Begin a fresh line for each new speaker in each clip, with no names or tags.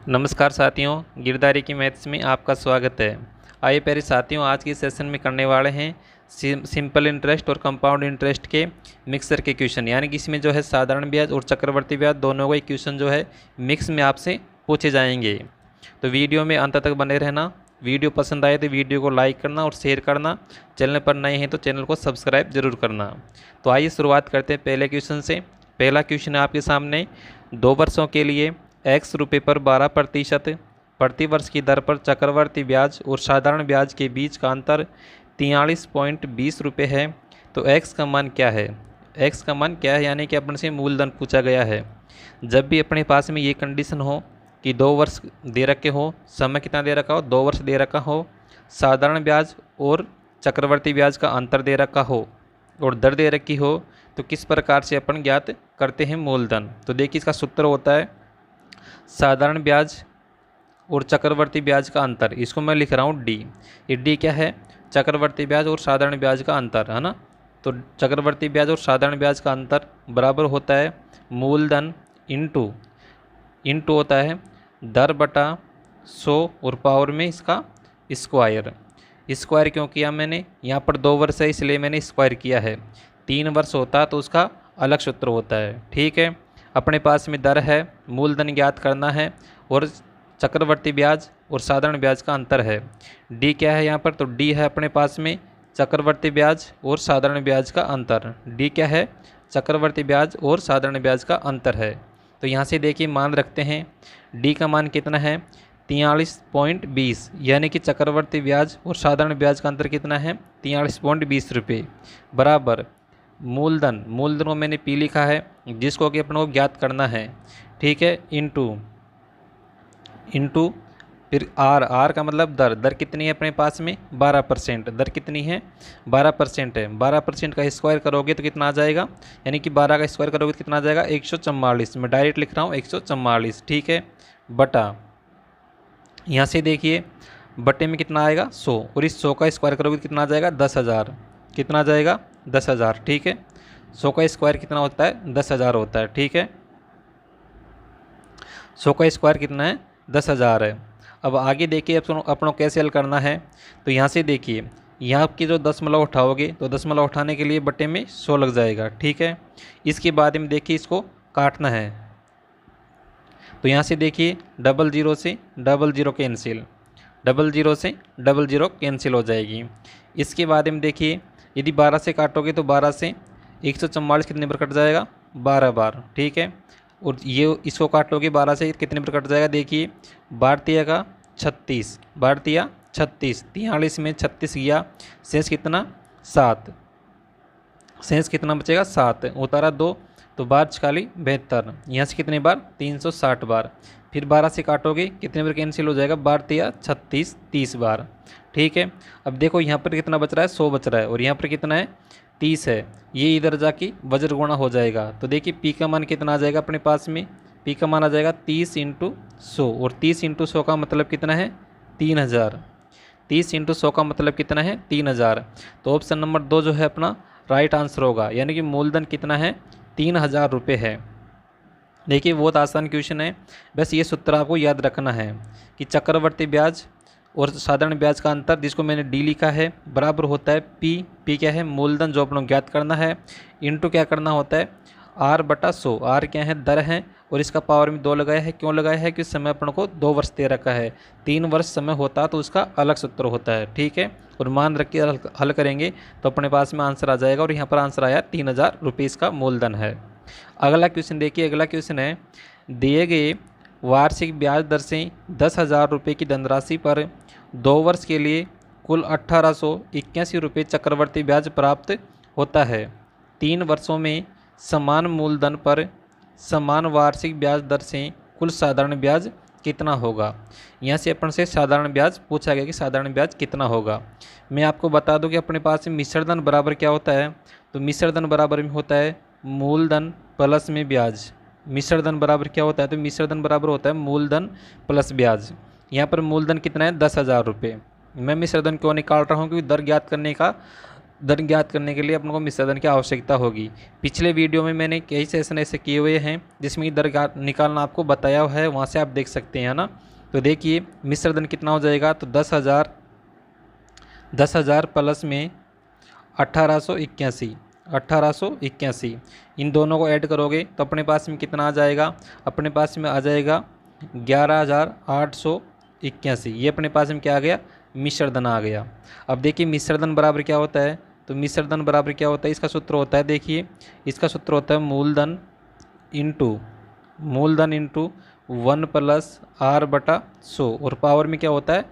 नमस्कार साथियों, गिरदारी की मैथ्स में आपका स्वागत है। आइए प्यारे साथियों, आज के सेशन में करने वाले हैं सिंपल इंटरेस्ट और कंपाउंड इंटरेस्ट के मिक्सर के क्वेश्चन, यानी कि इसमें जो है साधारण ब्याज और चक्रवर्ती ब्याज दोनों के क्वेश्चन जो है मिक्स में आपसे पूछे जाएंगे। तो वीडियो में अंत तक बने रहना। वीडियो पसंद आए तो वीडियो को लाइक करना और शेयर करना। चैनल पर नए हैं तो चैनल को सब्सक्राइब जरूर करना। तो आइए शुरुआत करते हैं पहले क्वेश्चन से। पहला क्वेश्चन है आपके सामने, 2 वर्षों के लिए x रुपये पर 12% प्रतिवर्ष की दर पर चक्रवर्ती ब्याज और साधारण ब्याज के बीच का अंतर 43.20 रुपये है। तो x का मान क्या है? x का मान क्या है, यानी कि अपन से मूलधन पूछा गया है। जब भी अपने पास में ये कंडीशन हो कि 2 वर्ष दे रखे हो, समय कितना दे रखा हो, 2 वर्ष दे रखा हो, साधारण ब्याज और चक्रवर्ती ब्याज का अंतर दे रखा हो और दर दे रखी हो, तो किस प्रकार से अपन ज्ञात करते हैं मूलधन। तो देखिए, इसका सूत्र होता है साधारण ब्याज और चक्रवर्ती ब्याज का अंतर। इसको मैं लिख रहा हूँ डी। ये डी क्या है? चक्रवर्ती ब्याज और साधारण ब्याज का अंतर, है ना। तो चक्रवर्ती ब्याज और साधारण ब्याज का अंतर बराबर होता है मूलधन इंटू होता है दर बटा 100 और पावर में इसका स्क्वायर। स्क्वायर क्यों किया मैंने? यहाँ पर 2 वर्ष है इसलिए मैंने स्क्वायर किया है। 3 वर्ष होता तो उसका अलग सूत्र होता है। ठीक है, अपने पास में दर है, मूलधन ज्ञात करना है और चक्रवर्ती ब्याज और साधारण ब्याज का अंतर है। डी क्या है यहाँ पर? तो डी है अपने पास में चक्रवर्ती ब्याज और साधारण ब्याज का अंतर। डी क्या है? चक्रवर्ती ब्याज और साधारण ब्याज का अंतर है। तो यहाँ से देखिए, मान रखते हैं डी का मान कितना है? 43.20, यानी कि चक्रवर्ती ब्याज और साधारण ब्याज का अंतर कितना है? 43.20 रुपये बराबर मूलधन को मैंने पी लिखा है, जिसको कि अपने को ज्ञात करना है। ठीक है, इंटू फिर आर का मतलब दर कितनी है अपने पास में? 12%। दर कितनी है? 12% है। 12% का स्क्वायर करोगे तो कितना आ जाएगा? यानी कि 12 का स्क्वायर करोगे तो कितना आ जाएगा? 144। मैं डायरेक्ट लिख रहा हूँ 144। ठीक है, बटा यहाँ से देखिए बटे में कितना आएगा? 100, और इस 100 का स्क्वायर करोगे तो कितना आ जाएगा? 10,000। कितना आ जाएगा? 10,000। ठीक है, 100 का स्क्वायर कितना होता है? 10,000 होता है। ठीक है, 100 का स्क्वायर कितना है? 10,000 है। अब आगे देखिए अपनों कैसे हल करना है। तो यहाँ से देखिए, यहाँ की जो दशमलव उठाओगे तो दशमलव उठाने के लिए बटे में 100 लग जाएगा। ठीक है, इसके बाद में देखिए इसको काटना है। तो यहाँ से देखिए 00 से 00 कैंसिल, 00 से 00 कैंसिल हो जाएगी। इसके बाद में देखिए, यदि 12 से काटोगे तो 12 से 144 कितने पर कट जाएगा? 12 बार। ठीक है, और ये इसको काटोगे 12 से कितने पर कट जाएगा? देखिए 12 का 36, 12 36, 43 में 36 गया, शेष कितना? 7। शेष कितना बचेगा? 7। उतारा 2 तो 12 40 72। यहाँ से कितने बार? 360 बार। फिर 12 से काटोगे कितने बार कैंसिल हो जाएगा? 12 36, 30 बार। ठीक है, अब देखो यहाँ पर कितना बच रहा है? 100 बच रहा है, और यहाँ पर कितना है? 30 है। ये इधर जाके वज्र गुणा हो जाएगा। तो देखिए पी का मान कितना आ जाएगा अपने पास में? पी का मान आ जाएगा 30 × 100, और 30 × 100 का मतलब कितना है? 3000। 30 × 100 का मतलब कितना है? 3000। तो ऑप्शन नंबर 2 जो है अपना राइट आंसर होगा, यानी कि मूलधन कितना है? 3000 रुपये है। देखिए बहुत आसान क्वेश्चन है, बस ये सूत्र आपको याद रखना है कि चक्रवर्ती ब्याज और साधारण ब्याज का अंतर, जिसको मैंने डी लिखा है, बराबर होता है पी क्या है? मूलधन जो अपनों ज्ञात करना है, इंटू क्या करना होता है? आर बटा 100। आर क्या है? दर है, और इसका पावर में 2 लगाया है। क्यों लगाया है? कि समय अपन को 2 वर्ष दे रखा है। 3 वर्ष समय होता तो उसका अलग सूत्र होता है। ठीक है, और मान रख के हल करेंगे तो अपने पास में आंसर आ जाएगा, और यहाँ पर आंसर आया 3000 रुपये इसका मूलधन है। अगला क्वेश्चन देखिए, अगला क्वेश्चन है, दिए गए वार्षिक ब्याज दर से 10,000 रुपये की धनराशि पर 2 वर्ष के लिए कुल 1881 रुपये चक्रवर्ती ब्याज प्राप्त होता है। 3 वर्षों में समान मूलधन पर समान वार्षिक ब्याज दर से कुल साधारण ब्याज कितना होगा? यहाँ से अपन से साधारण ब्याज पूछा गया कि साधारण ब्याज कितना होगा। मैं आपको बता दूं कि अपने पास में मिश्र धन बराबर क्या होता है? तो मिश्र धन बराबर में होता है मूलधन प्लस में ब्याज। मिश्र धन बराबर क्या होता है? तो मिश्र धन बराबर होता है मूलधन प्लस ब्याज। यहाँ पर मूलधन कितना है? 10,000 रुपये। मैं मिश्र धन क्यों निकाल रहा हूँ? क्योंकि दर ज्ञात करने का दर ज्ञात करने के लिए अपन को मिश्र दर की आवश्यकता होगी। पिछले वीडियो में मैंने कई सेशन ऐसे किए हुए हैं जिसमें दर निकालना आपको बताया हुआ है, वहाँ से आप देख सकते हैं ना। तो देखिए मिश्र दर कितना हो जाएगा, तो 10,000 प्लस में 1881 इन दोनों को ऐड करोगे तो अपने पास में कितना आ जाएगा, अपने पास में आ जाएगा 11,881। ये अपने पास में क्या आ गया, मिश्रधन आ गया। अब देखिए मिश्रधन बराबर क्या होता है, तो मिश्रधन बराबर क्या होता है, इसका सूत्र होता है, देखिए इसका सूत्र होता है मूलधन इंटू 1 प्लस r/100 और पावर में क्या होता है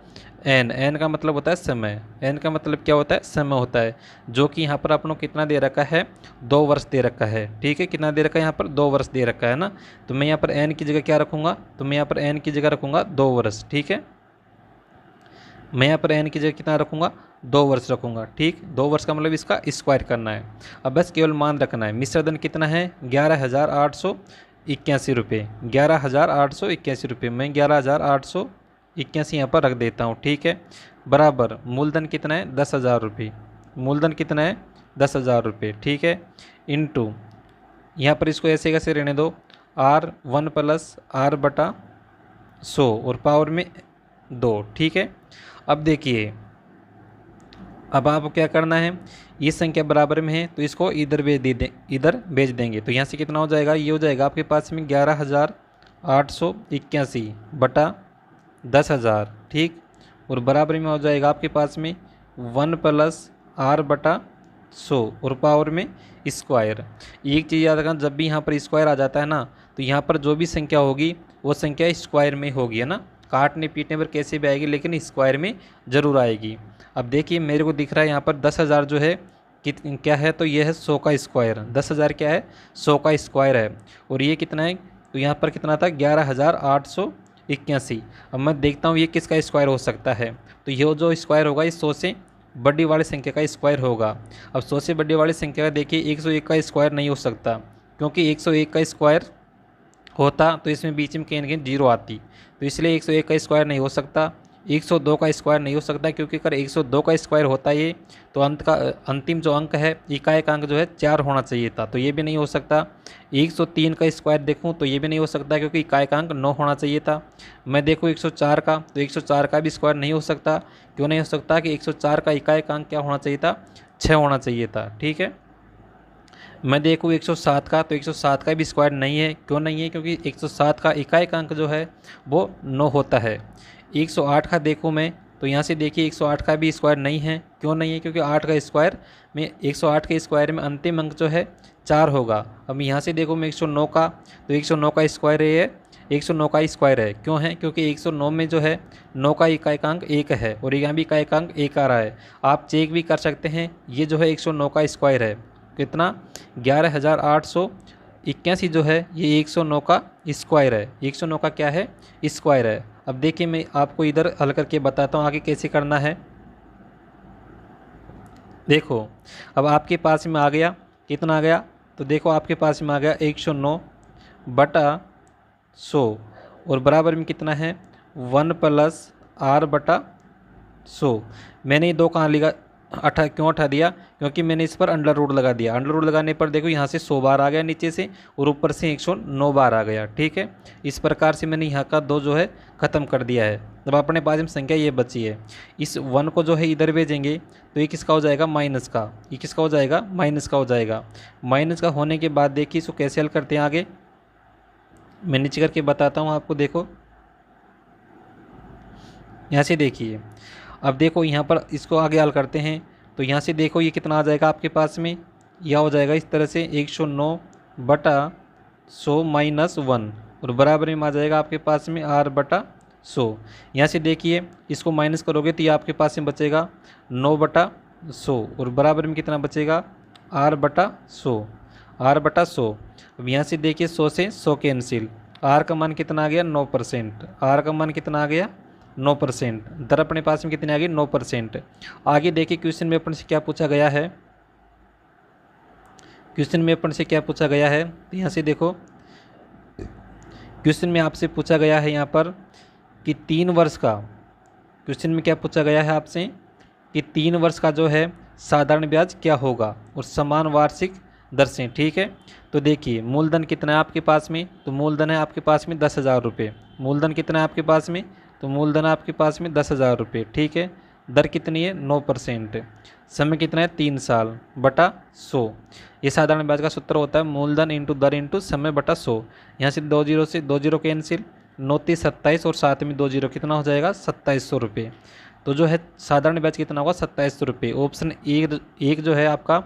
n का मतलब होता है समय, n का मतलब क्या होता है, समय होता है, जो कि यहाँ पर आपको कितना दे रखा है, 2 वर्ष दे रखा है। ठीक है, कितना दे रखा है यहाँ पर, 2 वर्ष दे रखा है ना। तो मैं यहाँ पर n की जगह क्या रखूँगा, तो मैं यहाँ पर n की जगह रखूँगा 2 वर्ष। ठीक है, मैं यहाँ पर n की जगह कितना रखूँगा, 2 वर्ष रखूँगा। ठीक, 2 वर्ष का मतलब इसका स्क्वायर करना है। अब बस केवल मान रखना है, मिश्रधन कितना है 11,881 रुपये, 11,881 रुपये। मैं 11,881 यहाँ पर रख देता हूँ। ठीक है, बराबर मूलधन कितना है 10,000 रुपये, मूलधन कितना है 10,000 रुपये। ठीक है, इंटू यहाँ पर इसको ऐसे कैसे रहने दो, r1 प्लस r/100 और पावर में 2। ठीक है, अब देखिए अब आपको क्या करना है, ये संख्या बराबर में है तो इसको इधर भेज देंगे। तो यहाँ से कितना हो जाएगा, ये हो जाएगा आपके पास में 11,881 बटा 10,000। ठीक, और बराबर में हो जाएगा आपके पास में 1 प्लस r/100 और पावर में स्क्वायर। एक चीज़ याद रखना, जब भी यहाँ पर स्क्वायर आ जाता है ना, तो यहाँ पर जो भी संख्या होगी वो संख्या स्क्वायर में होगी, है ना। काटने पीटने पर कैसे भी आएगी लेकिन स्क्वायर में ज़रूर आएगी। अब देखिए मेरे को दिख रहा है यहाँ पर 10,000 जो है क्या है, तो ये है 100 का स्क्वायर। 10,000 क्या है, 100 का स्क्वायर है। और ये कितना है, तो यहाँ पर कितना था 11,881। अब मैं देखता हूँ ये किसका स्क्वायर हो सकता है, तो ये जो स्क्वायर होगा ये 100 से बड़ी वाली संख्या का स्क्वायर होगा। अब 100 से बड़ी वाली संख्या का देखिए 101 का स्क्वायर नहीं हो सकता, क्योंकि 101 का स्क्वायर होता तो इसमें बीच में कहीं ना कहीं जीरो आती, तो इसलिए 101 का स्क्वायर नहीं हो सकता। 102 का स्क्वायर नहीं हो सकता, क्योंकि अगर 102 का स्क्वायर होता ये तो अंतिम जो अंक है, इकाई का अंक जो है 4 होना चाहिए था, तो ये भी नहीं हो सकता। 103 का स्क्वायर देखूं तो ये भी नहीं हो सकता, क्योंकि इकाई का अंक 9 होना चाहिए था। मैं देखूं 104 का, तो 104 का भी स्क्वायर नहीं हो सकता। क्यों नहीं हो सकता, कि 104 का इकाई का अंक क्या होना चाहिए था, 6 होना चाहिए था। ठीक है, मैं देखूँ 107 का, तो 107 का भी स्क्वायर नहीं है। क्यों नहीं है, क्योंकि 107 का इकाई का अंक जो है वो 9 होता है। 108 का देखूँ मैं, तो यहाँ से देखिए 108 का भी स्क्वायर नहीं है। क्यों नहीं है, क्योंकि 8 का स्क्वायर में 108 के स्क्वायर में अंतिम अंक जो है 4 होगा। अब यहाँ से देखो मैं 109 का, तो 109 का स्क्वायर है, 109 का स्क्वायर है। क्यों है, क्योंकि 109 में जो है 9 का इकाई का अंक 1 है और यहाँ भी इकाई का अंक 1 आ रहा है। आप चेक भी कर सकते हैं, ये जो है 109 का स्क्वायर है कितना, 11,881 जो है ये 109 का स्क्वायर है। 109 का क्या है, स्क्वायर है। अब देखिए मैं आपको इधर हल करके बताता हूँ आगे कैसे करना है। देखो अब आपके पास में आ गया, कितना आ गया, तो देखो आपके पास में आ गया 109 बटा 100 और बराबर में कितना है 1 प्लस r/100। मैंने ये 2 कहाँ लिखा, क्यों हटा दिया, क्योंकि मैंने इस पर अंडर रूट लगा दिया। अंडर रूट लगाने पर देखो यहाँ से 100 बार आ गया नीचे से और ऊपर से 109 बार आ गया। ठीक है, इस प्रकार से मैंने यहाँ का 2 जो है ख़त्म कर दिया है। अब अपने पास में संख्या ये बची है, इस 1 को जो है इधर भेजेंगे तो ये किसका हो जाएगा, माइनस का। ये किसका हो जाएगा, माइनस का हो जाएगा। माइनस का होने के बाद देखिए इसको कैसे हल करते हैं आगे, मैं नीचे करके बताता हूँ आपको। देखो यहाँ से देखिए, अब देखो यहाँ पर इसको आगे हल करते हैं, तो यहाँ से देखो ये कितना आ जाएगा आपके पास में, यह हो जाएगा इस तरह से 109 बटा 100 माइनस 1 और बराबर में आ जाएगा आपके पास में r/100। यहाँ से देखिए इसको माइनस करोगे तो ये आपके पास में बचेगा 9 बटा 100 और बराबर में कितना बचेगा, r/100। अब यहाँ से देखिए 100 से 100 कैंसिल, r का मान कितना आ गया 9%, r का मान कितना आ गया 9%। दर अपने पास में कितनी आ गई 9%। आगे देखिए क्वेश्चन में अपन से क्या पूछा गया है, क्वेश्चन में अपन से क्या पूछा गया है, तो यहाँ से देखो क्वेश्चन में आपसे पूछा गया है यहाँ पर कि 3 वर्ष का, क्वेश्चन में क्या पूछा गया है आपसे कि 3 वर्ष का जो है साधारण ब्याज क्या होगा और समान वार्षिक दर से। ठीक है, तो देखिए मूलधन कितना है आपके पास में, तो मूलधन है आपके पास में 10,000 रुपये। मूलधन कितना है आपके पास में, तो मूलधन आपके पास में 10,000 रुपये। ठीक है, दर कितनी है 9%, समय कितना है 3 साल बटा 100। ये साधारण ब्याज का सूत्र होता है मूलधन इंटू दर इंटू समय बटा 100। यहाँ से 2 से 2 कैंसिल, 9×3 = 27 और साथ में 2 कितना हो जाएगा 2700 रुपये। तो जो है साधारण ब्याज कितना होगा 2700 रुपये। ऑप्शन एक जो है आपका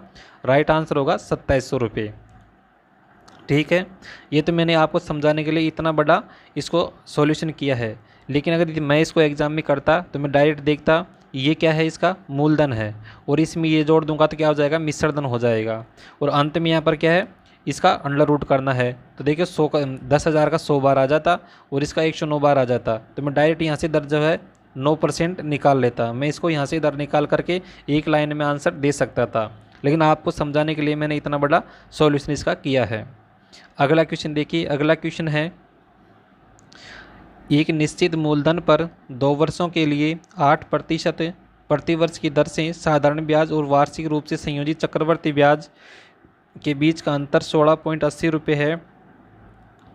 राइट आंसर होगा 2700 रुपये। ठीक है, ये तो मैंने आपको समझाने के लिए इतना बड़ा इसको सॉल्यूशन किया है, लेकिन अगर मैं इसको एग्जाम में करता तो मैं डायरेक्ट देखता ये क्या है, इसका मूलधन है और इसमें ये जोड़ दूंगा तो क्या हो जाएगा मिश्रधन हो जाएगा, और अंत में यहाँ पर क्या है इसका अंडर रूट करना है। तो देखिए 100 का 10,000 का 100 बार आ जाता और इसका 109 बार आ जाता, तो मैं डायरेक्ट यहाँ से दर जो है 9% निकाल लेता। मैं इसको यहाँ से दर निकाल करके एक लाइन में आंसर दे सकता था, लेकिन आपको समझाने के लिए मैंने इतना बड़ा सॉल्यूशन इसका किया है। अगला क्वेश्चन देखिए, अगला क्वेश्चन है एक निश्चित मूलधन पर 2 वर्षों के लिए 8% प्रतिवर्ष की दर से साधारण ब्याज और वार्षिक रूप से संयोजित चक्रवर्ती ब्याज के बीच का अंतर 16.80 रुपये है,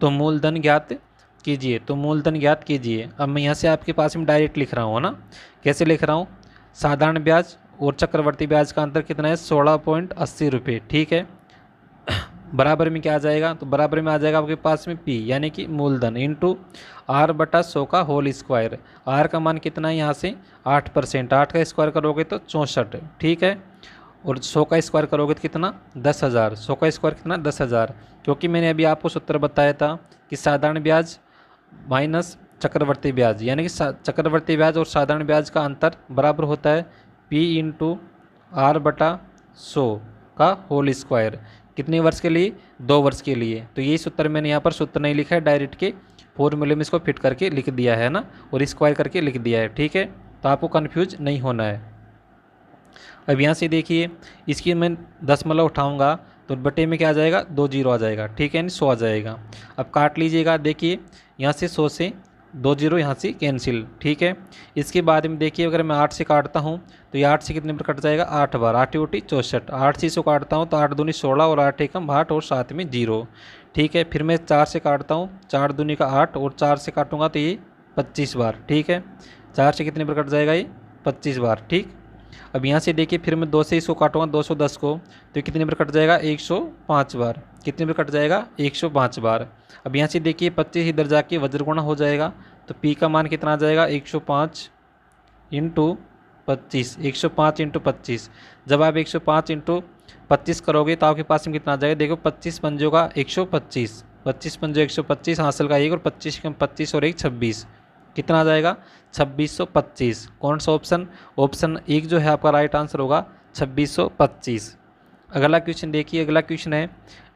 तो मूलधन ज्ञात कीजिए। तो मूलधन ज्ञात कीजिए। अब मैं यहाँ से आपके पास में डायरेक्ट लिख रहा हूँ ना, कैसे लिख रहा हूँ, साधारण ब्याज और चक्रवर्ती ब्याज का अंतर कितना है 16.80 रुपये। ठीक है, बराबर में क्या आ जाएगा, तो बराबर में आ जाएगा आपके पास में P यानी कि मूलधन इंटू R/100 का होल स्क्वायर। R का मान कितना है यहाँ से 8%, 8 का स्क्वायर करोगे तो 64। ठीक है, और 100 का स्क्वायर करोगे तो कितना 10,000, 100 का स्क्वायर कितना 10,000, क्योंकि मैंने अभी आपको सूत्र बताया था कि साधारण ब्याज माइनस चक्रवर्ती ब्याज यानी कि चक्रवर्ती ब्याज और साधारण ब्याज का अंतर बराबर होता है P इंटू R/100 का होल स्क्वायर। कितने वर्ष के लिए 2 वर्ष के लिए। तो यही सूत्र मैंने यहाँ पर सूत्र नहीं लिखा है, डायरेक्ट के फॉर्मूले में इसको फिट करके लिख दिया है ना, और स्क्वायर करके लिख दिया है। ठीक है, तो आपको कन्फ्यूज नहीं होना है। अब यहाँ से देखिए इसकी मैं 10 उठाऊँगा तो बटे में क्या आ जाएगा 2 आ जाएगा। ठीक है, यानी 100 आ जाएगा। अब काट लीजिएगा, देखिए यहाँ से 100 से 2 यहाँ से कैंसिल। ठीक है, इसके बाद में देखिए अगर मैं 8 से काटता हूँ तो ये 8 से कितने पर कट जाएगा 8 बार, 8 × 8 = 64। 8 से इसको काटता हूँ तो 8 दूनी 16 और 8 एकम 8 और साथ में 0। ठीक है, फिर मैं 4 से काटता हूँ, 4 दूनी का 8 और 4 से काटूंगा तो ये 25 बार। ठीक है, 4 से कितने पर कट जाएगा ये 25 बार। ठीक, अब यहाँ से देखिए फिर मैं 2 से इसको काटूंगा 210 को तो कितने पर कट जाएगा 105 बार। कितने पर कट जाएगा 105 बार। अब यहाँ से देखिए 25 इधर जाके वज्रगुणा हो जाएगा, तो P का मान कितना आ जाएगा 105 × 25, 105 × 25। जब आप 105 × 25 करोगे तो आपके पास में कितना आ जाएगा, देखो 25 पंजों का 125, 25 पंजों 125 हासिल का 1 और 25 कम 25 और 1 26, कितना आ जाएगा 2625। कौन सा ऑप्शन, ऑप्शन 1 जो है आपका राइट आंसर होगा 2625। अगला क्वेश्चन देखिए, अगला क्वेश्चन है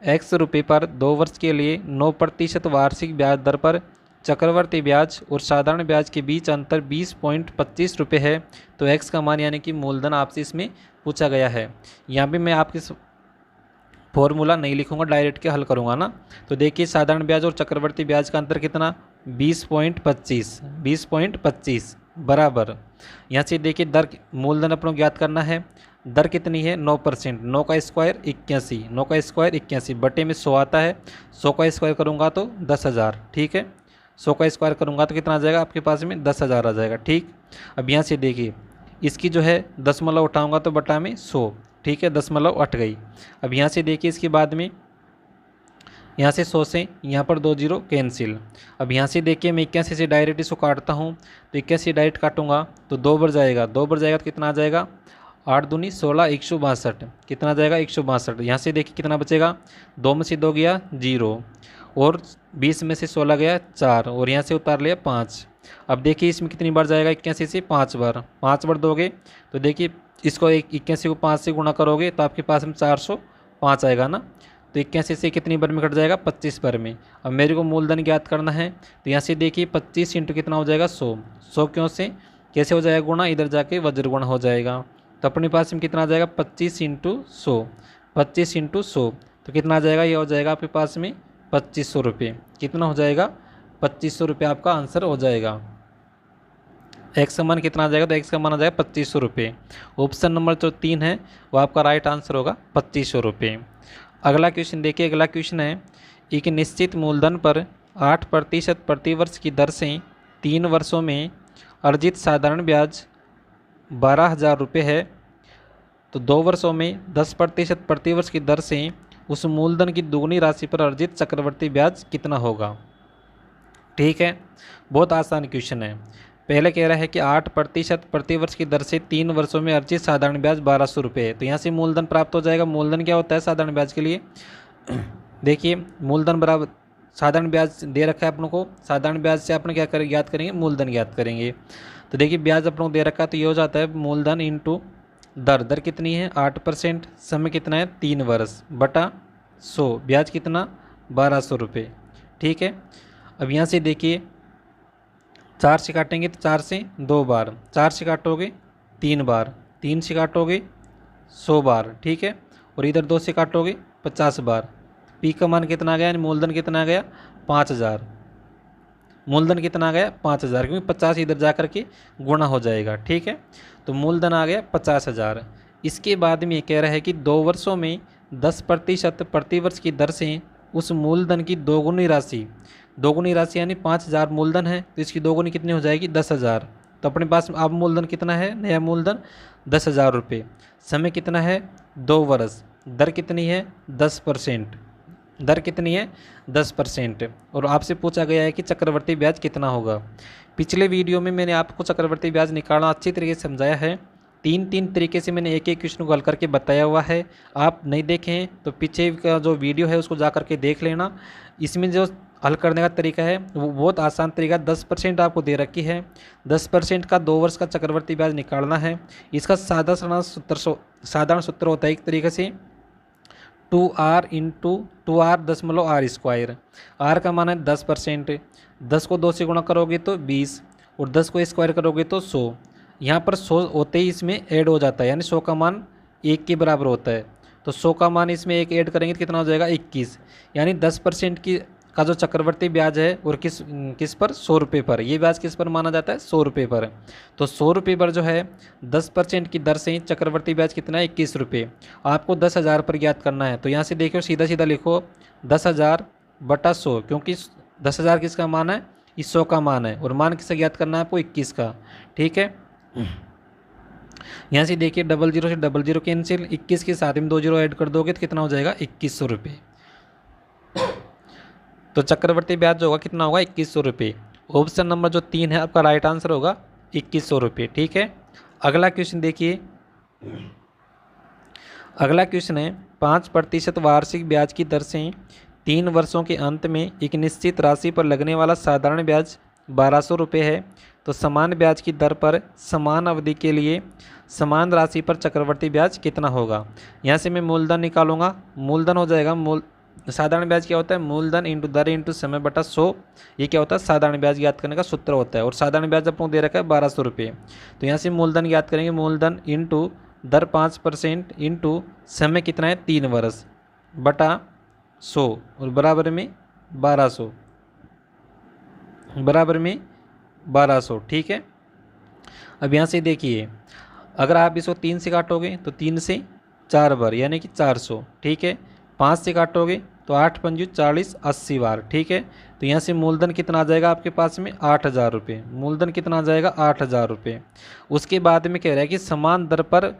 X रुपये पर 2 वर्ष के लिए 9% वार्षिक ब्याज दर पर चक्रवर्ती ब्याज और साधारण ब्याज के बीच अंतर 20.25 रुपये है, तो X का मान यानी कि मूलधन आपसे इसमें पूछा गया है। यहाँ भी मैं आपके फॉर्मूला नहीं लिखूंगा, डायरेक्ट के हल करूँगा ना। तो देखिए साधारण ब्याज और चक्रवर्ती ब्याज का अंतर कितना 20.25 बराबर। यहाँ से देखिए दर मूलधन अपनों ज्ञात करना है, दर कितनी है 9%, 9 का स्क्वायर 81, 9 का स्क्वायर 81 बटे में 100 आता है, 100 का स्क्वायर करूँगा तो 10,000। ठीक है, 100 का स्क्वायर करूँगा तो कितना आ जाएगा आपके पास में 10,000 आ जाएगा। ठीक, अब यहाँ से देखिए इसकी जो है 10 उठाऊँगा तो बटा में 100। ठीक है, 10 अट गई। अब यहाँ से देखिए इसके बाद में यहाँ से 100 से यहाँ पर 2 कैंसिल। अब यहाँ से देखिए मैं 81 से डायरेक्ट इसको काटता हूँ, तो 81 डायरेक्ट काटूंगा तो 2 बार जाएगा, 2 बार जाएगा तो कितना आ जाएगा 8 दूनी 16, 162, कितना आ जाएगा 162। यहाँ से देखिए कितना बचेगा, 2 में से 2 गया 0 और 20 में से 16 गया 4 और यहाँ से उतार लिया 5। अब देखिए इसमें कितनी बार जाएगा 81 से 5 बार, 5 बार दोगे तो देखिए इसको 81 को 5 से गुणा करोगे तो आपके पास में 405 आएगा ना। तो 81 से कितनी बार में कट जाएगा 25 बार में। अब मेरे को मूलधन ज्ञात करना है, तो यहाँ से देखिए 25 इंटू कितना हो जाएगा 100, 100 क्यों से कैसे हो जाएगा गुणा, इधर जाके वज्र गुणा हो जाएगा। तो अपने पास में कितना आ जाएगा 25 × 100, 25 × 100 तो कितना आ जाएगा, ये हो जाएगा आपके पास में 2500 रुपये। कितना हो जाएगा 2500 रुपये आपका आंसर हो जाएगा। एक्स का मान कितना आ जाएगा, तो एक्स का मान आ जाएगा 2500 रुपये। ऑप्शन नंबर जो 3 है वो आपका राइट आंसर होगा 2500 रुपये। अगला क्वेश्चन देखिए, अगला क्वेश्चन है एक निश्चित मूलधन पर 8% प्रतिवर्ष की दर से 3 वर्षों में अर्जित साधारण ब्याज 12,000 रुपये है, तो 2 वर्षों में 10% प्रतिवर्ष की दर से उस मूलधन की दोगुनी राशि पर अर्जित चक्रवर्ती ब्याज कितना होगा। ठीक है, बहुत आसान क्वेश्चन है। पहले कह रहा है कि 8% प्रतिवर्ष की दर से 3 वर्षों में अर्जित साधारण ब्याज 1200 रुपये है, तो यहाँ से मूलधन प्राप्त हो जाएगा। मूलधन क्या होता है साधारण ब्याज के लिए, देखिए मूलधन बराबर साधारण ब्याज दे रखा है अपनों को, साधारण ब्याज से अपन क्या करेंगे, ज्ञात करेंगे, मूलधन ज्ञात करेंगे। तो देखिए ब्याज अपनों को दे रखा है, तो ये हो जाता है मूलधन इंटू दर, दर कितनी है 8%, समय कितना है 3 वर्ष, बटा 100, ब्याज कितना 1200 रुपये। ठीक है, अब यहाँ से देखिए 4 से काटेंगे तो 4 से 2 बार, 4 से काटोगे 3 बार, 3 से काटोगे 100 बार। ठीक है, और इधर 2 से काटोगे 50 बार। पी का मान कितना आ गया, यानी मूलधन कितना आ गया 5000, मूलधन कितना आ गया 5000, क्योंकि 50 इधर जा कर के गुणा हो जाएगा। ठीक है, तो मूलधन आ गया 50,000। इसके बाद में ये कह रहा है कि 2 वर्षों में 10% प्रतिवर्ष की दर से उस मूलधन की दोगुनी राशि, दोगुनी राशि यानी 5,000 मूलधन है, तो इसकी दोगुनी कितनी हो जाएगी 10,000। तो अपने पास अब मूलधन कितना है, नया मूलधन 10,000 रुपये, समय कितना है 2 वर्ष, दर कितनी है 10%, दर कितनी है 10%, और आपसे पूछा गया है कि चक्रवर्ती ब्याज कितना होगा। पिछले वीडियो में मैंने आपको चक्रवर्ती ब्याज निकालना अच्छी तरीके से समझाया है, 3 तरीके से मैंने एक क्वेश्चन को हल करके बताया हुआ है। आप नहीं देखे हैं तो पीछे का जो वीडियो है उसको जा करके देख लेना। इसमें जो हल करने का तरीका है वो बहुत आसान तरीका, 10% आपको दे रखी है, 10% का 2 वर्ष का चक्रवर्ती ब्याज निकालना है। इसका साधारण सूत्र होता है एक तरीके से 2r इंटू 2r दशमलव r स्क्वायर। r का मान है 10%, 10 को 2 से गुणा करोगे तो 20, और 10 को स्क्वायर करोगे तो 100। यहाँ पर 100 होते ही इसमें ऐड हो जाता है, यानी 100 का मान 1 के बराबर होता है, तो 100 का मान इसमें 1 ऐड करेंगे तो कितना हो जाएगा 21, यानी 10% की का जो चक्रवर्ती ब्याज है और किस पर 100 रुपये पर, ये ब्याज किस पर माना जाता है 100 रुपये पर। तो 100 रुपये पर जो है 10% की दर से चक्रवर्ती ब्याज कितना है 21 रुपये। आपको 10,000 पर ज्ञात करना है, तो यहाँ से देखो सीधा सीधा लिखो 10,000 बटा 100, क्योंकि 10,000 किसका मान है, इस 100 का मान है, और मान किससे ज्ञात करना है आपको 21 का। ठीक है, यहाँ से देखिए 00 से 00 कैंसिल, 21 के साथ में 2 जीरो ऐड कर दोगे तो कितना हो जाएगा 2100 रुपये। तो चक्रवर्ती ब्याज जो होगा कितना होगा 2100 रुपये। ऑप्शन नंबर जो 3 है आपका राइट आंसर होगा 2100 रुपये। ठीक है, अगला क्वेश्चन देखिए, अगला क्वेश्चन है 5% वार्षिक ब्याज की दर से 3 वर्षों के अंत में एक निश्चित राशि पर लगने वाला साधारण ब्याज 1200 रुपये है, तो समान ब्याज की दर पर समान अवधि के लिए समान राशि पर चक्रवर्ती ब्याज कितना होगा। यहाँ से मैं मूलधन निकालूंगा, मूलधन हो जाएगा साधारण ब्याज क्या होता है, मूलधन इंटू दर इंटू समय बटा 100, ये क्या होता है साधारण ब्याज ज्ञात करने का सूत्र होता है, और साधारण ब्याज आपको दे रखा है 1200 रुपये। तो यहाँ से मूलधन ज्ञात करेंगे, मूलधन इंटू दर 5% इंटू समय कितना है 3 वर्ष बटा 100, और बराबर में 1200, बराबर में 1200। ठीक है, अब यहाँ से देखिए अगर आप इसको 3 से काटोगे तो 3 से 4 बार, यानी कि 400। ठीक है, 5 से काटोगे तो 8 पंजू 40, 80 बार। ठीक है, तो यहाँ से मूलधन कितना आ जाएगा आपके पास में 8,000 रुपये, मूलधन कितना आ जाएगा 8,000 रुपये। उसके बाद में कह रहा है कि समान दर पर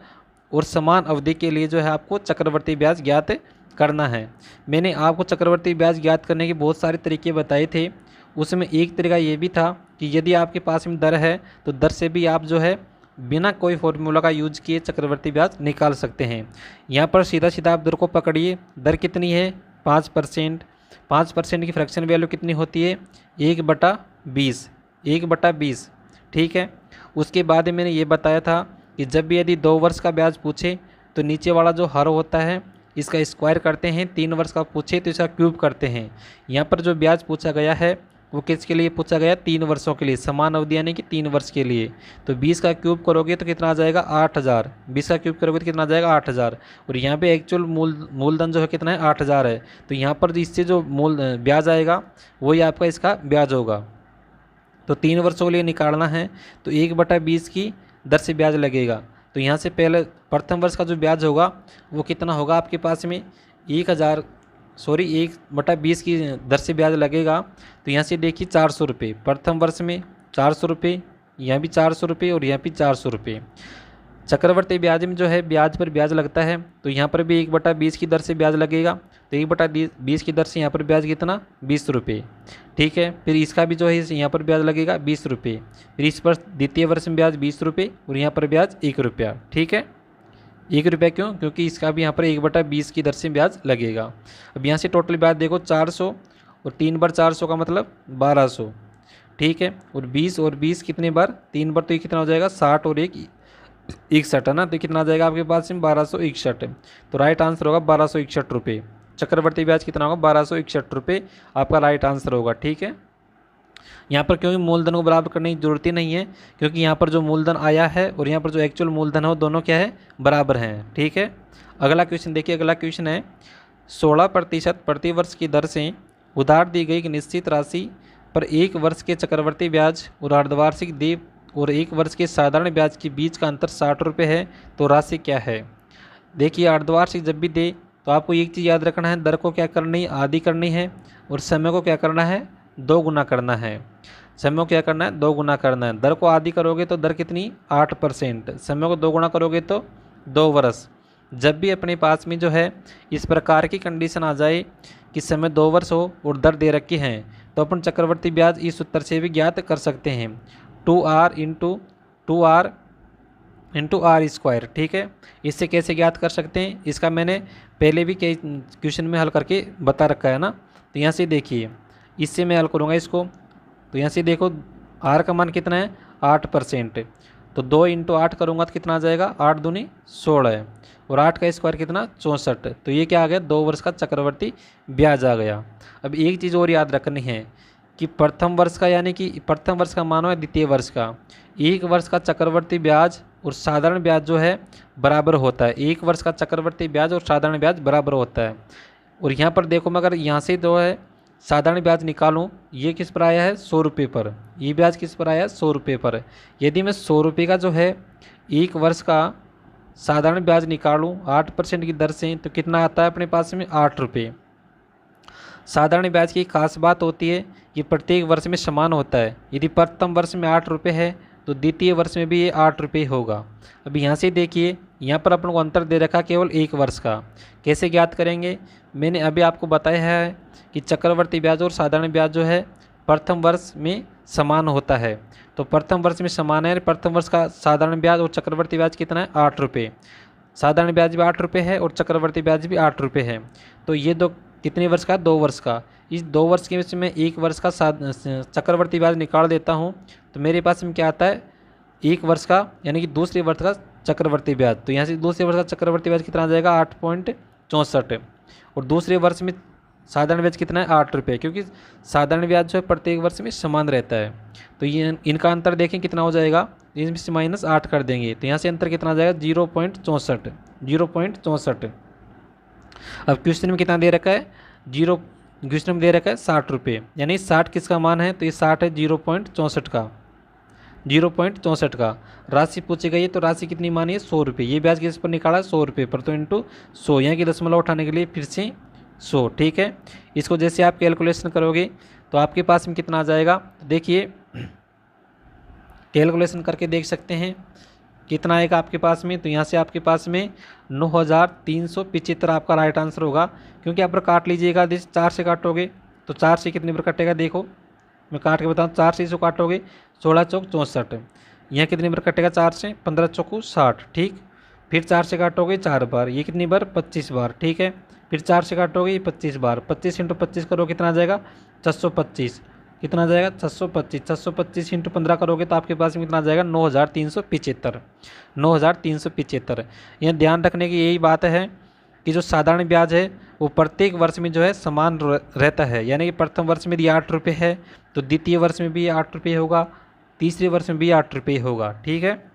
और समान अवधि के लिए जो है आपको चक्रवर्ती ब्याज ज्ञात करना है। मैंने आपको चक्रवर्ती ब्याज ज्ञात करने के बहुत सारे तरीके बताए थे, उसमें एक तरीका ये भी था कि यदि आपके पास में दर है तो दर से भी आप जो है बिना कोई फॉर्मूला का यूज किए चक्रवर्ती ब्याज निकाल सकते हैं। यहाँ पर सीधा सीधा आप दर को पकड़िए, दर कितनी है 5%, 5% की फ्रैक्शन वैल्यू कितनी होती है 1/20, 1/20। ठीक है, उसके बाद मैंने ये बताया था कि जब भी यदि 2 वर्ष का ब्याज पूछे तो नीचे वाला जो हर होता है इसका स्क्वायर करते हैं, 3 वर्ष का पूछे तो इसका क्यूब करते हैं। यहाँ पर जो ब्याज पूछा गया है वो किसके लिए पूछा गया 3 वर्षों के लिए, समान अवधि यानी कि 3 वर्ष के लिए। तो 20 का क्यूब करोगे तो कितना आ जाएगा 8,000, 20 का क्यूब करोगे तो कितना आ जाएगा 8,000, और यहाँ पे एक्चुअल मूलधन जो है कितना है 8,000 है, तो यहाँ पर इससे जो ब्याज आएगा वही आपका इसका ब्याज होगा। तो 3 वर्षों के लिए निकालना है तो 1/20 की दर से ब्याज लगेगा। तो यहाँ से पहले प्रथम वर्ष का जो ब्याज होगा वो कितना होगा आपके पास में 1/20 की दर से ब्याज लगेगा। तो यहाँ से देखिए 400 रुपये प्रथम वर्ष में, 400 रुपये, यहाँ भी 400 रुपये और यहाँ भी 400 रुपये। चक्रवर्ती ब्याज में जो है ब्याज पर ब्याज लगता है तो यहाँ पर भी 1/20 की दर से ब्याज लगेगा। तो 1/20 की दर से यहाँ पर ब्याज कितना 20 रुपये, ठीक है। फिर इसका भी जो है यहाँ पर ब्याज लगेगा 20 रुपये। फिर इस पर द्वितीय वर्ष में ब्याज 20 रुपये और यहाँ पर ब्याज 1 रुपया, ठीक है। 1 रुपया क्यों? क्योंकि इसका भी यहाँ पर 1/20 की दर से ब्याज लगेगा। अब यहाँ से टोटल ब्याज देखो 400 और 3/400 का मतलब 1200, ठीक है। और 20 कितने बार 3 बार, तो ये कितना हो जाएगा 60 और 1 61 है ना। तो कितना आ जाएगा आपके पास में 1261। तो राइट आंसर होगा 1261 रुपये। चक्रवर्ती ब्याज कितना होगा 1261 रुपये आपका राइट आंसर होगा, ठीक है। यहाँ पर क्योंकि मूलधन को बराबर करने की जरूरत ही नहीं है, क्योंकि यहाँ पर जो मूलधन आया है और यहाँ पर जो एक्चुअल मूलधन है वो दोनों क्या है बराबर हैं, ठीक है। अगला क्वेश्चन देखिए, अगला क्वेश्चन है 16% प्रति वर्ष की दर से उधार दी गई निश्चित राशि पर 1 वर्ष के चक्रवर्ती ब्याज और अर्धवार्षिक देय और 1 वर्ष के साधारण ब्याज के बीच का अंतर 60 रुपये है, तो राशि क्या है। देखिए अर्धवार्षिक जब भी दे तो आपको एक चीज़ याद रखना है, दर को क्या करनी है आधी करनी है और समय को क्या करना है 2 गुना करना है। समय को क्या करना है 2 गुना करना है। दर को आधी करोगे तो दर कितनी 8%, समय को 2 गुना करोगे तो 2 वर्ष। जब भी अपने पास में जो है इस प्रकार की कंडीशन आ जाए कि समय 2 वर्ष हो और दर दे रखी है तो अपन चक्रवर्ती ब्याज इस उत्तर से भी ज्ञात कर सकते हैं 2r इंटू आर स्क्वायर, ठीक है। इससे कैसे ज्ञात कर सकते हैं इसका मैंने पहले भी कई क्वेश्चन में हल करके बता रखा है ना। तो यहाँ से देखिए इससे मैं हल करूँगा इसको। तो यहाँ से देखो आर का मान कितना है 8%, तो 2 इंटू 8 करूँगा तो कितना आ जाएगा 8 दूनी 16 है और 8 का स्क्वायर कितना 64। तो ये क्या आ गया 2 वर्ष का चक्रवर्ती ब्याज आ गया। अब एक चीज़ और याद रखनी है कि प्रथम वर्ष का यानी कि प्रथम वर्ष का मानो है द्वितीय वर्ष का 1 वर्ष का चक्रवर्ती ब्याज और साधारण ब्याज जो है बराबर होता है। 1 वर्ष का चक्रवर्ती ब्याज और साधारण ब्याज बराबर होता है। और यहाँ पर देखो मैं अगर यहाँ से जो है साधारण ब्याज निकालूं, ये किस पर आया है 100 रुपये पर, ये ब्याज किस पर आया है 100 रुपये पर। यदि मैं 100 रुपये का जो है 1 वर्ष का साधारण ब्याज निकालूं 8% की दर से तो कितना आता है अपने पास में 8 रुपये। साधारण ब्याज की खास बात होती है कि प्रत्येक वर्ष में समान होता है। यदि प्रथम वर्ष में 8 रुपये है तो द्वितीय वर्ष में भी ये 8 रुपये होगा। अब यहाँ से देखिए यहाँ पर अपन को अंतर दे रखा केवल 1 वर्ष का, कैसे ज्ञात करेंगे। मैंने अभी आपको बताया है कि चक्रवर्ती ब्याज और साधारण ब्याज जो है प्रथम वर्ष में समान होता है। तो प्रथम वर्ष में समान है, प्रथम वर्ष का साधारण ब्याज और चक्रवर्ती ब्याज कितना है 8 रुपये। साधारण ब्याज भी 8 रुपये है और चक्रवर्ती ब्याज भी 8 रुपये है। तो ये दो कितने वर्ष का 2 वर्ष का। इस 2 वर्ष के में 1 वर्ष का चक्रवर्ती ब्याज निकाल देता हूँ तो मेरे पास में क्या आता है 1 वर्ष का यानी कि दूसरे वर्ष का चक्रवर्ती ब्याज। तो यहाँ से दूसरे वर्ष का चक्रवर्ती ब्याज कितना आ जाएगा 8.64 और दूसरे वर्ष में साधारण ब्याज कितना है 8 रुपये, क्योंकि साधारण ब्याज जो है प्रत्येक वर्ष में समान रहता है। तो ये इनका अंतर देखें कितना हो जाएगा, इसमें से -8 कर देंगे तो यहाँ से अंतर कितना आ जाएगा 0.64। अब क्वेश्चन में कितना दे रखा है क्वेश्चन में दे रखा है 60 रुपये, यानी 60 किसका मान है तो ये 60 है 0.64 का राशि पूछी गई है। तो राशि कितनी मानी है 100 रुपये। ये ब्याज किस पर निकाला है 100 रुपये पर, तो इंटू 100 यहाँ की दशमलव उठाने के लिए फिर से 100, ठीक है। इसको जैसे आप कैलकुलेशन करोगे तो आपके पास में कितना आ जाएगा, देखिए कैलकुलेशन करके देख सकते हैं कितना आएगा आपके पास में। तो यहाँ से आपके पास में 9375 आपका राइट आंसर होगा, क्योंकि आप पर काट लीजिएगा। 4 से काटोगे तो 4 से कितने पर कटेगा, देखो मैं काट के बताऊँ। 4 से इसको काटोगे 16 चौक 64, यहाँ कितने बार कटेगा 4 से 15 चौकू 60, ठीक। फिर 4 से काटोगे 4 बार, ये कितनी बार 25 बार, ठीक है। फिर 4 से काटोगे ये 25 बार, 25 इंटू 25 करो कितना आ जाएगा 625, कितना आ जाएगा 625। 625 इंटू 15 करोगे तो आपके पास में कितना आ जाएगा 9375। यहाँ ध्यान रखने की यही बात है कि जो साधारण ब्याज है वो प्रत्येक वर्ष में जो है समान रहता है। यानी कि प्रथम वर्ष में यदि 8 रुपये है तो द्वितीय वर्ष में भी 8 रुपये होगा, तीसरे वर्ष में भी 8 रुपये होगा, ठीक है।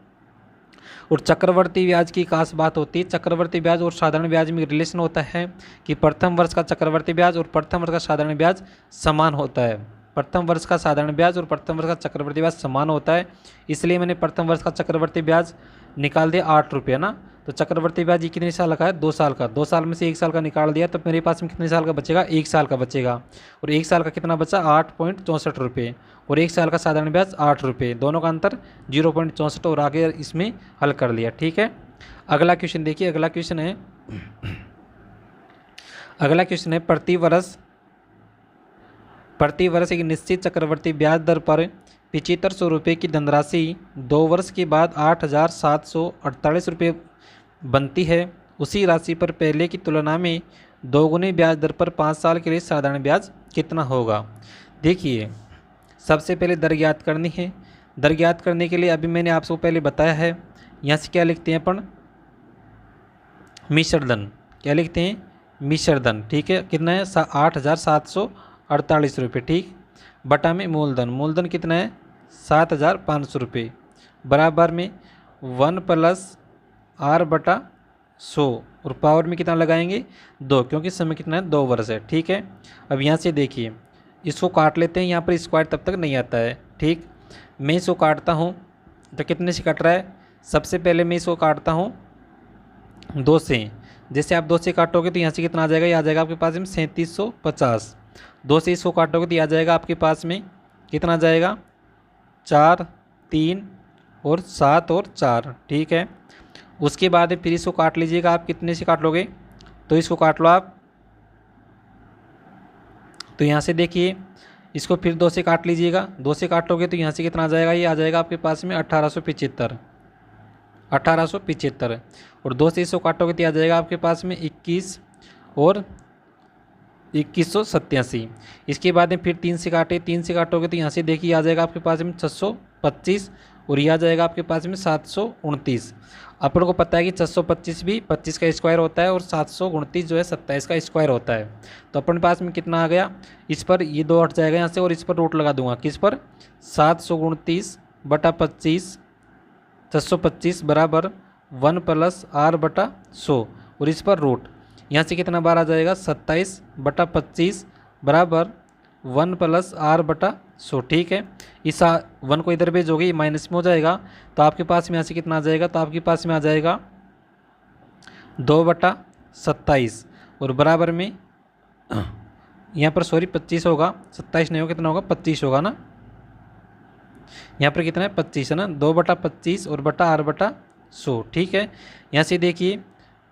और चक्रवर्ती ब्याज की खास बात होती है, चक्रवर्ती ब्याज और साधारण ब्याज में रिलेशन होता है कि प्रथम वर्ष का चक्रवर्ती ब्याज और प्रथम वर्ष का साधारण ब्याज समान होता है। प्रथम वर्ष का साधारण ब्याज और प्रथम वर्ष का चक्रवृद्धि ब्याज समान होता है, इसलिए मैंने प्रथम वर्ष का चक्रवृद्धि ब्याज निकाल दिया 8 रुपये ना। तो चक्रवृद्धि ब्याज ये कितने साल का है, 2 साल का। 2 साल में से 1 साल का निकाल दिया तो मेरे पास में कितने साल का बचेगा, 1 साल का बचेगा। और 1 साल का कितना बचा, 8.64 रुपये। और 1 साल का साधारण ब्याज 8 रुपये, दोनों का अंतर 0.64 और आगे इसमें हल कर लिया। ठीक है, अगला क्वेश्चन देखिए। अगला क्वेश्चन है प्रति वर्ष एक निश्चित चक्रवृद्धि ब्याज दर पर 7500 रुपये की धनराशि 2 वर्ष के बाद 8748 रुपये बनती है। उसी राशि पर पहले की तुलना में दोगुनी ब्याज दर पर 5 साल के लिए साधारण ब्याज कितना होगा। देखिए, सबसे पहले दर ज्ञात करनी है। दर ज्ञात करने के लिए अभी मैंने आपको पहले बताया है, यहाँ से क्या लिखते हैं अपन, मिश्र धन। क्या लिखते हैं, मिश्र धन। ठीक है, कितना है, 8748 रुपये। ठीक, बटा में मूलधन। मूलधन कितना है, 7500 रुपये, बराबर में 1 + r/100 और पावर में कितना लगाएंगे, 2, क्योंकि समय कितना है, 2 वर्ष है। ठीक है, अब यहाँ से देखिए, इसको काट लेते हैं। यहाँ पर स्क्वायर तब तक नहीं आता है। ठीक, मैं इसको काटता हूँ तो कितने से कट रहा है, सबसे पहले मैं इसको काटता हूँ 2 से। जैसे आप 2 से काटोगे तो यहाँ से कितना आ जाएगा, ये आ जाएगा आपके पास में 3750। 2 से इसको काटोगे तो ये आ जाएगा आपके पास में कितना आ जाएगा, 4, 3 और 7 और 4। ठीक है, उसके बाद फिर इसको काट लीजिएगा। आप कितने से काट लोगे, तो इसको काट लो आप। तो यहाँ से देखिए, इसको फिर 2 से काट लीजिएगा। 2 से काट लोगे तो यहाँ से कितना आ जाएगा, ये आ जाएगा आपके पास में 1875। और 2 से इसको काटोगे तो आ जाएगा आपके पास में 21 और 2187। इसके बाद में फिर 3 से काटोगे तो यहाँ से देखिए आ जाएगा आपके पास में 625 और ये आ जाएगा आपके पास में 729। आप लोगों को पता है कि 625 भी 25 का स्क्वायर होता है और 729 जो है 27 का स्क्वायर होता है। तो अपने पास में कितना आ गया, इस पर ये 2 हट जाएगा यहाँ से और इस पर रूट लगा दूंगा। किस पर, 729/25 625 बराबर 1 + r/100 और इस पर रूट। यहाँ से कितना बार आ जाएगा, 27/25 बराबर 1 + r/100। ठीक है, इस 1 को इधर भेजोगे, ये माइनस में हो जाएगा तो आपके पास में यहाँ से कितना आ जाएगा, तो आपके पास में आ जाएगा 2/27 और बराबर में यहाँ पर 25 होगा, 27 नहीं होगा, कितना होगा, 25 होगा ना। यहाँ पर कितना है, 25 है ना, 2/25 और बटा r/100। ठीक है, यहाँ से देखिए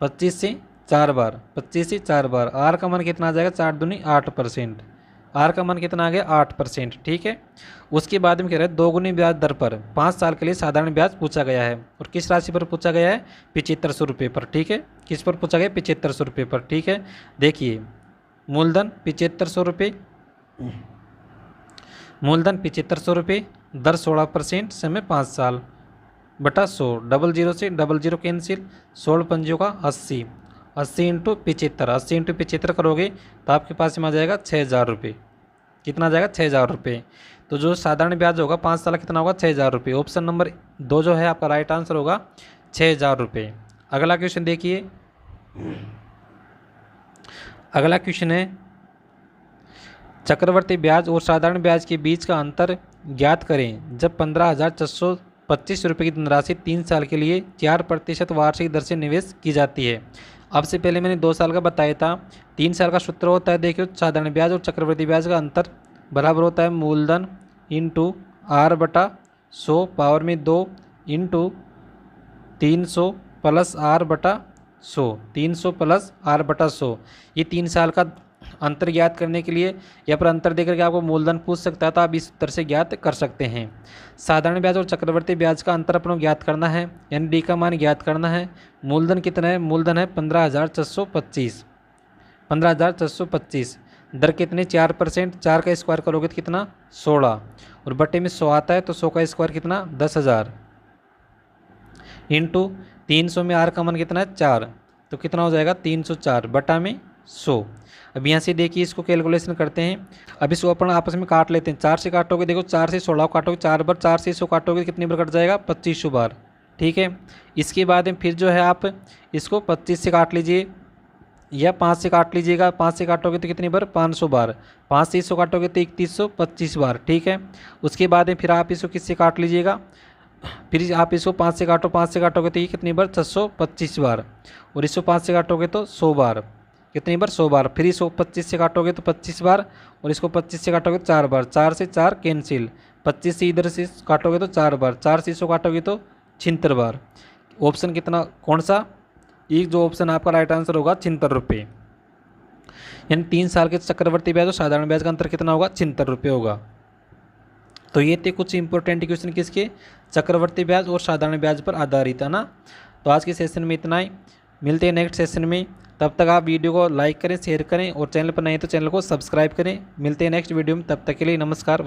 25 से 4 बार, 25 से 4 बार, r का मान कितना आ जाएगा, 4 दूनी 8%। r का मान कितना आ गया, 8%। ठीक है, उसके बाद में कह रहे हैं दोगुनी ब्याज दर पर 5 साल के लिए साधारण ब्याज पूछा गया है। और किस राशि पर पूछा गया है, 7500 रुपये पर। ठीक है, किस पर पूछा गया, 7500 रुपये पर। ठीक है, देखिए मूलधन 7500 रुपये, मूलधन 7500 रुपये, दर 16%, समय 5 साल, बटा 100, 00 से 00 कैंसिल, 16 पंजों का 80, 80 × 75, 80 × 75 करोगे तो आपके पास में आ जाएगा 6000 रुपये। कितना आ जाएगा, 6000 रुपये। तो जो साधारण ब्याज होगा 5 साल कितना होगा, 6000 रुपये। ऑप्शन नंबर 2 जो है आपका राइट आंसर होगा 6000 रुपये। अगला क्वेश्चन देखिए। अगला क्वेश्चन है चक्रवर्ती ब्याज और साधारण ब्याज के बीच का अंतर ज्ञात करें जब 15,425 रुपये की धनराशि 3 साल के लिए 4% वार्षिक दर से निवेश की जाती है। अब से पहले मैंने 2 साल का बताया था। 3 साल का सूत्र होता है, देखिए साधारण ब्याज और चक्रवर्ती ब्याज का अंतर बराबर होता है मूलधन इंटू r/100 पावर में 2 into 300 plus r/100, 300 plus r/100। ये 3 साल का अंतर ज्ञात करने के लिए या पर अंतर देकर के आपको मूलधन पूछ सकता है, तो आप इस तरह से ज्ञात कर सकते हैं। साधारण ब्याज और चक्रवर्ती ब्याज का अंतर अपनों ज्ञात करना है, यानी डी का मान ज्ञात करना है। मूलधन कितना है, मूलधन है 15,425, 15,425। दर कितने, 4%, 4 का स्क्वायर करोगे तो कितना 16 और बटे में 100 आता है तो 100 का स्क्वायर कितना 10,000 इंटू 300 में आर का मान कितना है 4 तो कितना हो जाएगा 304 बटा में 100। अब यहाँ से देखिए इसको कैलकुलेशन करते हैं। अब इसको अपन आपस में काट लेते हैं। 4 से काटोगे, देखो 4 से 16 काटोगे 4 बार, 4 से 100 काटोगे कितनी बार कट जाएगा 2500 बार। ठीक है, इसके बाद में फिर जो है आप इसको 25 से काट लीजिए, या 5 से काट लीजिएगा, 5 से काटोगे तो कितनी बार 500 बार, 5 से इसको काटोगे तो 3125 बार, ठीक है। उसके बाद में फिर आप इसको किससे काट लीजिएगा, फिर आप इसको 5 से काटो, 5 से काटोगे तो ये कितनी बार 625 बार, और इसको 5 से काटोगे तो 100 बार, कितनी बार 100 बार। फिर इसको 25 से काटोगे तो 25 बार, और इसको 25 से काटोगे तो 4 बार, 4 से 4 कैंसिल, 25 से इधर से काटोगे तो 4 बार, 4 से इसको काटोगे तो 76 बार। ऑप्शन कितना, कौन सा, एक जो ऑप्शन आपका राइट आंसर होगा 76 रुपये। यानी 3 साल के चक्रवर्ती ब्याज और साधारण ब्याज का अंतर कितना होगा, 76 रुपये होगा। तो ये थे कुछ इंपॉर्टेंट क्वेश्चन किसके, चक्रवर्ती ब्याज और साधारण ब्याज पर आधारित है ना। तो आज के सेशन में इतना ही, मिलते हैं नेक्स्ट सेशन में। तब तक आप वीडियो को लाइक करें, शेयर करें, और चैनल पर नहीं तो चैनल को सब्सक्राइब करें। मिलते हैं नेक्स्ट वीडियो में, तब तक के लिए नमस्कार।